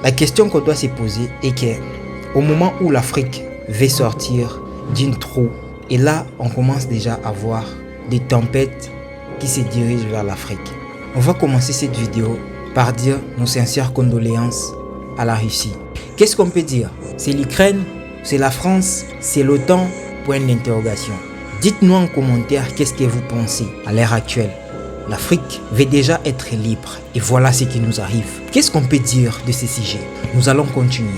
La question qu'on doit se poser est que au moment où l'Afrique veut sortir d'une trou, et là on commence déjà à voir des tempêtes qui se dirigent vers l'Afrique. On va commencer cette vidéo par dire nos sincères condoléances à la Russie. Qu'est-ce qu'on peut dire? C'est l'Ukraine? C'est la France? C'est l'OTAN? Point d'interrogation. Dites-nous en commentaire qu'est-ce que vous pensez à l'heure actuelle. L'Afrique veut déjà être libre et voilà ce qui nous arrive. Qu'est-ce qu'on peut dire de ce sujet? Nous allons continuer.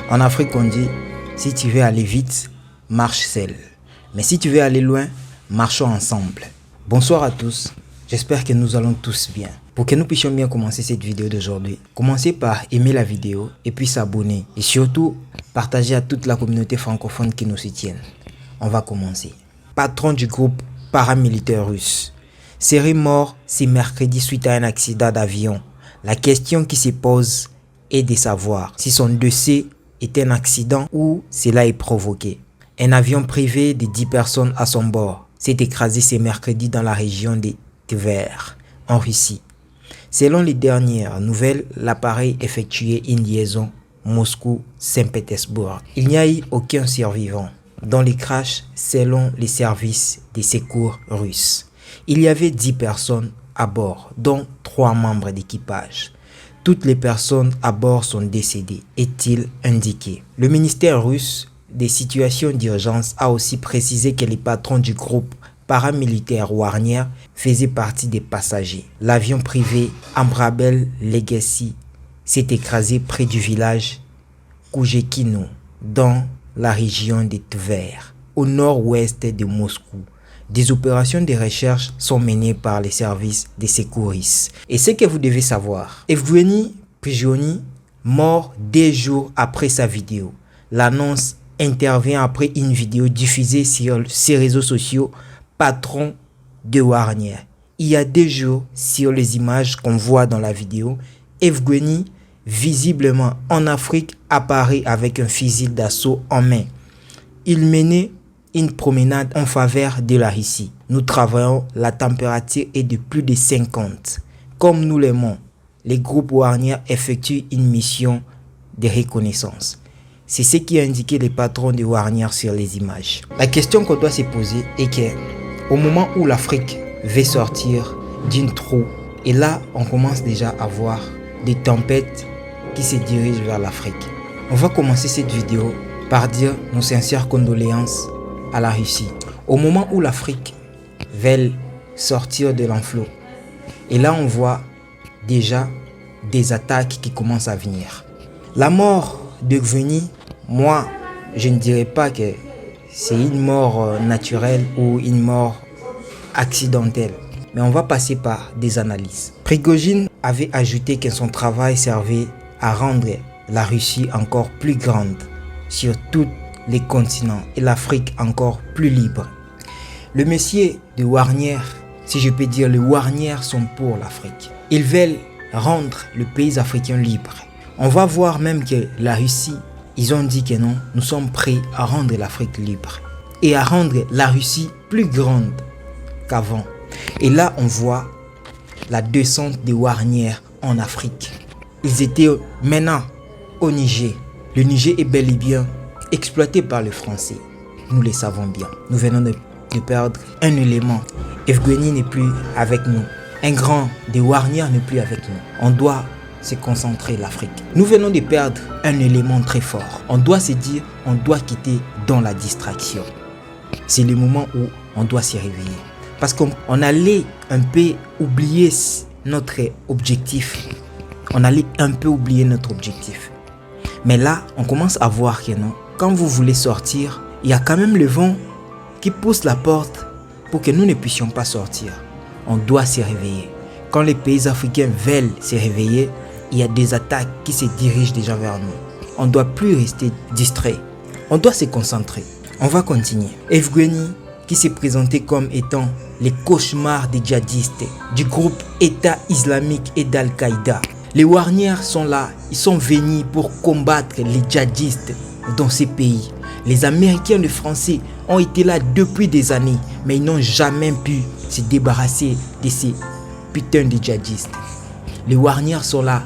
En Afrique, on dit, si tu veux aller vite, marche seul. Mais si tu veux aller loin, marchons ensemble. Bonsoir à tous, j'espère que nous allons tous bien. Pour que nous puissions bien commencer cette vidéo d'aujourd'hui, commencez par aimer la vidéo et puis s'abonner. Et surtout, partager à toute la communauté francophone qui nous soutienne. On va commencer. Patron du groupe paramilitaire russe serait mort ce mercredi suite à un accident d'avion. La question qui se pose est de savoir si son décès est un accident ou cela est provoqué. Un avion privé de 10 personnes à son bord s'est écrasé ce mercredi dans la région de Tver, en Russie. Selon les dernières nouvelles, l'appareil effectuait une liaison Moscou-Saint-Pétersbourg. Il n'y a eu aucun survivant dans les crashs selon les services de secours russes. Il y avait 10 personnes à bord, dont 3 membres d'équipage. Toutes les personnes à bord sont décédées, est-il indiqué. Le ministère russe des situations d'urgence a aussi précisé que les patrons du groupe paramilitaire Wagner faisaient partie des passagers. L'avion privé Embraer Legacy s'est écrasé près du village Koujekino, dans la région de Tver, au nord-ouest de Moscou. Des opérations de recherche sont menées par les services de secouristes. Et ce que vous devez savoir, Evgeny Prigozhin, mort 2 jours après sa vidéo. L'annonce intervient après une vidéo diffusée sur ses réseaux sociaux, patron de Wagner. Il y a 2 jours, sur les images qu'on voit dans la vidéo, Evgeny, visiblement en Afrique, apparaît avec un fusil d'assaut en main. Il menait une promenade en faveur de la Russie. Nous travaillons, la température est de plus de 50. Comme nous l'aimons, les groupes Wagner effectuent une mission de reconnaissance. C'est ce qui a indiqué les patrons de Wagner sur les images. La question qu'on doit se poser est que, au moment où l'Afrique veut sortir d'une trou, et là on commence déjà à voir des tempêtes qui se dirigent vers l'Afrique. On va commencer cette vidéo par dire nos sincères condoléances à la Russie. Au moment où l'Afrique veut sortir de l'enflot, et là on voit déjà des attaques qui commencent à venir. La mort de Evgeny, moi je ne dirais pas que c'est une mort naturelle ou une mort accidentelle, mais on va passer par des analyses. Prigozhin avait ajouté que son travail servait à rendre la Russie encore plus grande sur tous les continents et l'Afrique encore plus libre. Le messieurs de Wagner, si je peux dire, les Wagner sont pour l'Afrique. Ils veulent rendre le pays africain libre. On va voir même que la Russie, ils ont dit que non, nous sommes prêts à rendre l'Afrique libre et à rendre la Russie plus grande qu'avant. Et là, on voit la descente des Wagner en Afrique. Ils étaient maintenant au Niger. Le Niger est bel et bien exploité par les Français. Nous le savons bien. Nous venons de perdre un élément. Evgeny n'est plus avec nous. Un grand de Wagner n'est plus avec nous. On doit se concentrer l'Afrique. Nous venons de perdre un élément très fort. On doit se dire, on doit quitter dans la distraction. C'est le moment où on doit se réveiller. Parce qu'on allait un peu oublier notre objectif. On allait un peu oublier notre objectif. Mais là, on commence à voir que non. Quand vous voulez sortir, il y a quand même le vent qui pousse la porte pour que nous ne puissions pas sortir. On doit se réveiller. Quand les pays africains veulent se réveiller, il y a des attaques qui se dirigent déjà vers nous. On ne doit plus rester distrait. On doit se concentrer. On va continuer. Evgeny, qui s'est présenté comme étant les cauchemars des djihadistes du groupe État islamique et d'Al-Qaïda. Les Wagner sont là, ils sont venus pour combattre les djihadistes dans ces pays. Les Américains et les Français ont été là depuis des années, mais ils n'ont jamais pu se débarrasser de ces putains de djihadistes. Les Wagner sont là,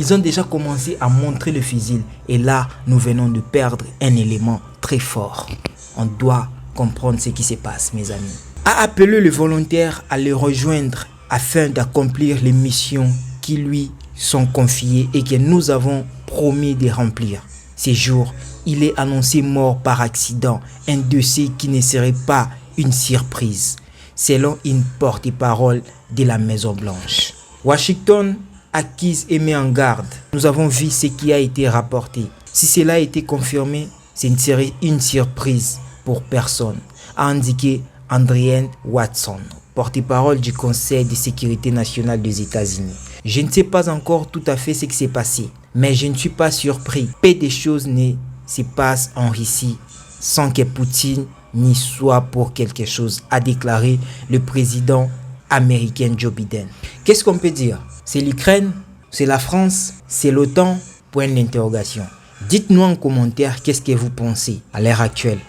Ils ont déjà commencé à montrer le fusil. Et là, nous venons de perdre un élément très fort. On doit comprendre ce qui se passe, mes amis. A appelé le volontaire à le rejoindre afin d'accomplir les missions qui lui sont confiées et que nous avons promis de remplir. Ces jours, il est annoncé mort par accident, un dossier qui ne serait pas une surprise, selon une porte-parole de la Maison-Blanche. Washington accuse et met en garde. Nous avons vu ce qui a été rapporté. Si cela a été confirmé, ce ne serait une surprise pour personne, a indiqué Andrienne Watson, porte-parole du Conseil de sécurité nationale des États-Unis. Je ne sais pas encore tout à fait ce qui s'est passé, mais je ne suis pas surpris. Peu de choses ne se passent en Russie sans que Poutine n'y soit pour quelque chose, a déclaré le président américain Joe Biden. Qu'est-ce qu'on peut dire? C'est l'Ukraine? C'est la France? C'est l'OTAN? Point d'interrogation. Dites-nous en commentaire qu'est-ce que vous pensez à l'heure actuelle.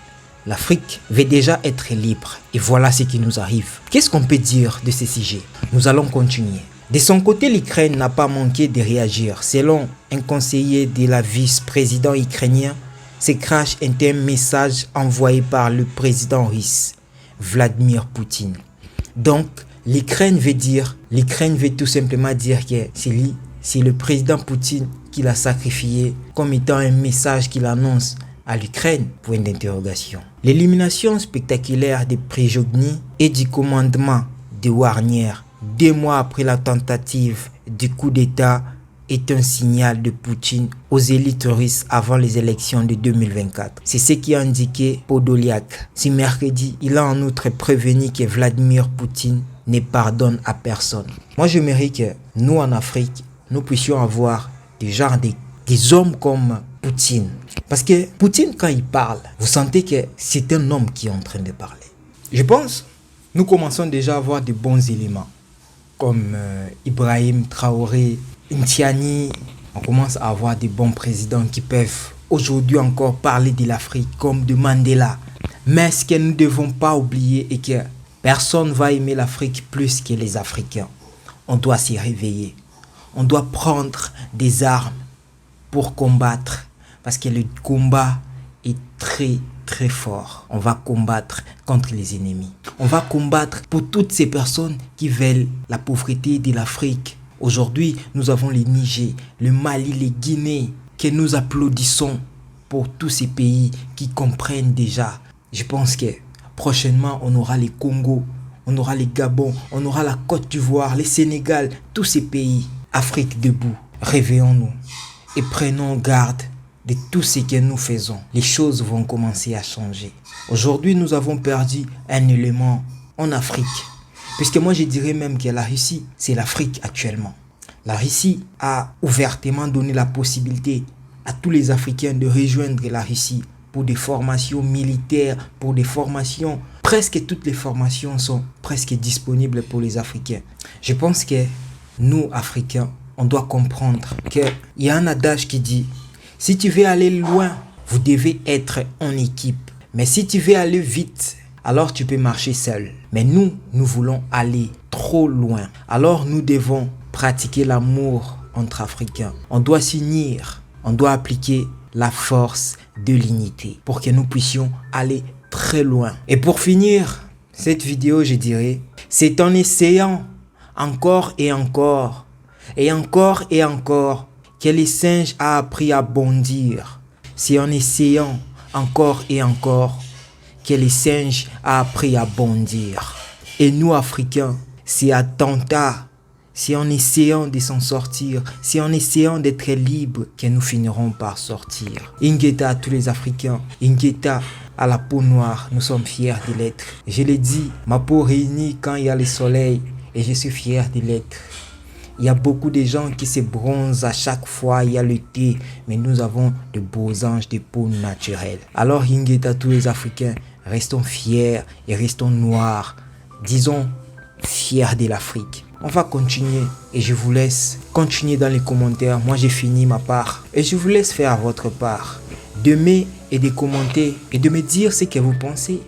L'Afrique veut déjà être libre et voilà ce qui nous arrive. Qu'est-ce qu'on peut dire de ce sujet? Nous allons continuer. De son côté, l'Ukraine n'a pas manqué de réagir. Selon un conseiller de la vice-président ukrainien, ce crash est un message envoyé par le président russe, Vladimir Poutine. Donc, l'Ukraine veut tout simplement dire que c'est le président Poutine qui l'a sacrifié comme étant un message qu'il annonce à l'Ukraine, point d'interrogation. L'élimination spectaculaire de Prigogny et du commandement de Wagner 2 mois après la tentative du coup d'État est un signal de Poutine aux élites russes avant les élections de 2024. C'est ce qui a indiqué Podolyak. Ce mercredi, il a en outre prévenu que Vladimir Poutine ne pardonne à personne. Moi, j'aimerais que nous, en Afrique, nous puissions avoir des hommes comme Poutine. Parce que Poutine, quand il parle, vous sentez que c'est un homme qui est en train de parler. Je pense, nous commençons déjà à avoir de bons éléments. Comme Ibrahim Traoré, Ntiani. On commence à avoir des bons présidents qui peuvent aujourd'hui encore parler de l'Afrique comme de Mandela. Mais ce que nous ne devons pas oublier est que personne ne va aimer l'Afrique plus que les Africains. On doit s'y réveiller. On doit prendre des armes pour combattre. Parce que le combat est très très fort. On va combattre contre les ennemis. On va combattre pour toutes ces personnes qui veulent la pauvreté de l'Afrique. Aujourd'hui, nous avons les Niger, le Mali, les Guinées, que nous applaudissons pour tous ces pays qui comprennent déjà. Je pense que prochainement, on aura les Congo, on aura les Gabon, on aura la Côte d'Ivoire, les Sénégal, tous ces pays. Afrique debout, réveillons-nous et prenons garde de tout ce que nous faisons. Les choses vont commencer à changer. Aujourd'hui, nous avons perdu un élément en Afrique. Puisque moi, je dirais même que la Russie, c'est l'Afrique actuellement. La Russie a ouvertement donné la possibilité à tous les Africains de rejoindre la Russie pour des formations militaires, pour des formations. Presque toutes les formations sont presque disponibles pour les Africains. Je pense que nous, Africains, on doit comprendre qu'il y a un adage qui dit « Si tu veux aller loin, vous devez être en équipe. Mais si tu veux aller vite, alors tu peux marcher seul. » Mais nous voulons aller trop loin. Alors nous devons pratiquer l'amour entre Africains. On doit s'unir. On doit appliquer la force de l'unité pour que nous puissions aller très loin. Et pour finir cette vidéo, je dirais, c'est en essayant encore et encore, et encore et encore, que le singe a appris à bondir. C'est en essayant encore et encore que le singe a appris à bondir. Et nous, Africains, c'est à tenta, c'est en essayant de s'en sortir, c'est en essayant d'être libres que nous finirons par sortir. Ingeta à tous les Africains, Ingeta à la peau noire, nous sommes fiers de l'être. Je l'ai dit, ma peau réunie quand il y a le soleil, et je suis fier de l'être. Il y a beaucoup de gens qui se bronzent à chaque fois, il y a le thé, mais nous avons de beaux anges de peau naturelle. Alors, Ingeta, tous les Africains, restons fiers et restons noirs. Disons, fiers de l'Afrique. On va continuer et je vous laisse continuer dans les commentaires. Moi, j'ai fini ma part et je vous laisse faire votre part. D'aimer et de commenter et de me dire ce que vous pensez.